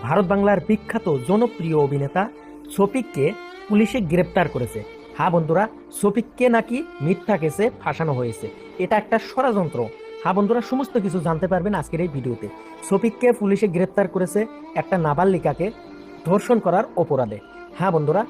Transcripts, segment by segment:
ভারত বাংলার বিখ্যাত জনপ্রিয় অভিনেতা শফিককে পুলিশে গ্রেপ্তার করেছে। হ্যাঁ বন্ধুরা, শফিককে নাকি মিথ্যা কেসে ফাঁসানো হয়েছে। এটা একটা ষড়যন্ত্র। হ্যাঁ বন্ধুরা, সমস্ত কিছু জানতে পারবেন আজকের এই ভিডিওতে। শফিককে পুলিশে গ্রেপ্তার করেছে একটা নাবালিকাকে ধর্ষণ করার অপরাধে। হ্যাঁ বন্ধুরা,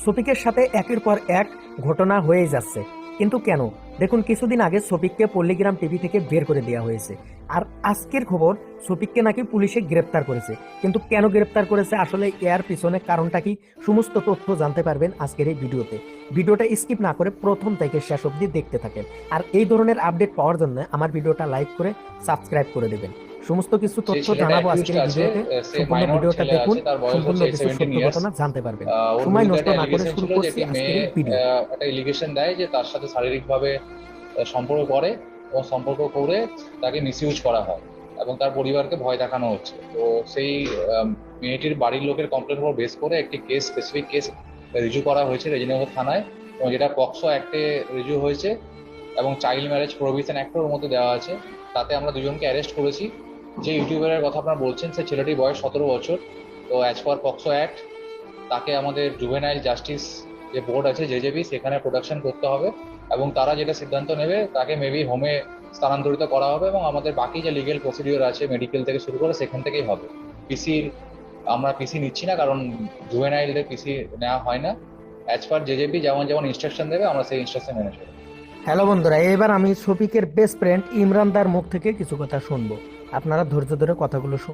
শফিকের সাথে একের পর এক ঘটনা হয়ে যাচ্ছে, কিন্তু কেন? দেখুন, কিছুদিন আগে শফিককে পল্লীগ্রাম টিভি থেকে বের করে দেওয়া হয়েছে, আর আজকের খবর শফিককে নাকি পুলিশে গ্রেপ্তার করেছে। কিন্তু কেন গ্রেপ্তার করেছে, আসলে এর পিছনে কারণটা কি, সমস্ত তথ্য জানতে পারবেন আজকের এই ভিডিওতে। ভিডিওটা স্কিপ না করে প্রথম থেকে শেষ অবধি দেখতে থাকেন। আর এই ধরনের আপডেট পাওয়ার জন্য আমার ভিডিওটা লাইক করে সাবস্ক্রাইব করে দেবেন। সমস্ত কিছু যে তথ্য ছেলেটা জানাবো অ্যাকিউজড আজকের এই আছে, ভিডিওতে। সে সম্পূর্ণ মাইনর ভিডিওটা ছেলে দেখুন, আছে, তার বয়স সম্পূর্ণ হচ্ছে কিছু 17 সত্য ইয়ার্স। ঘটনা জানতে পারবেন। ওর সময় বিরুদ্ধে নষ্ট একটা না করে অ্যালিগেশন শুরু ছিল যে করছি একটি আজকের মেয়ে এই ভিডিও। একটা এলিগেশন দেয় যে তার সাথে শারীরিকভাবে সম্পর্ক করে এবং সম্পর্ক করে তাকে মিসইউজ করা হয় এবং তার পরিবারকে ভয় দেখানো হচ্ছে। তো সেই মেয়েটির বাড়ির লোকের কমপ্লেন উপর বেস করে একটি স্পেসিফিক কেস রিজু করা হয়েছে রেজিনগর থানায়, এবং যেটা পক্সো অ্যাক্টে রিজু হয়েছে এবং চাইল্ড ম্যারেজ প্রোহিবিশন অ্যাক্টের মধ্যে দেওয়া আছে। তাতে আমরা দুজনকে অ্যারেস্ট করেছি। যে ইউটিউবারের কথা আপনারা বলছেন, সে ছেলেটির বয়স 17 বছর। তো অ্যাজ পার পক্সো অ্যাক্ট তাকে আমাদের জুভেনাইল জাস্টিস যে বোর্ড আছে জেজেবি, সেখানে প্রোডাকশন করতে হবে এবং তারা যেটা সিদ্ধান্ত নেবে তাকে মেবি হোমে স্থানান্তরিত করা হবে এবং আমাদের বাকি যে লিগেল প্রসিডিওর আছে মেডিকেল থেকে শুরু করে সেখান থেকেই হবে। পিসির আমরা পিসি নিচ্ছি না, কারণ জুভেনাইলদের পিসি নেওয়া হয় না। অ্যাজ পার জেজেপি যেমন যেমন ইনস্ট্রাকশন দেবে আমরা সেই ইনস্ট্রাকশন মেনে চলবো। হ্যালো বন্ধুরা, এবার আমি শফিকের বেস্ট ফ্রেন্ড ইমরান দার মুখ থেকে কিছু কথা শুনবো। আপনারা ধৈর্য ধরে কথাগুলো শুনুন।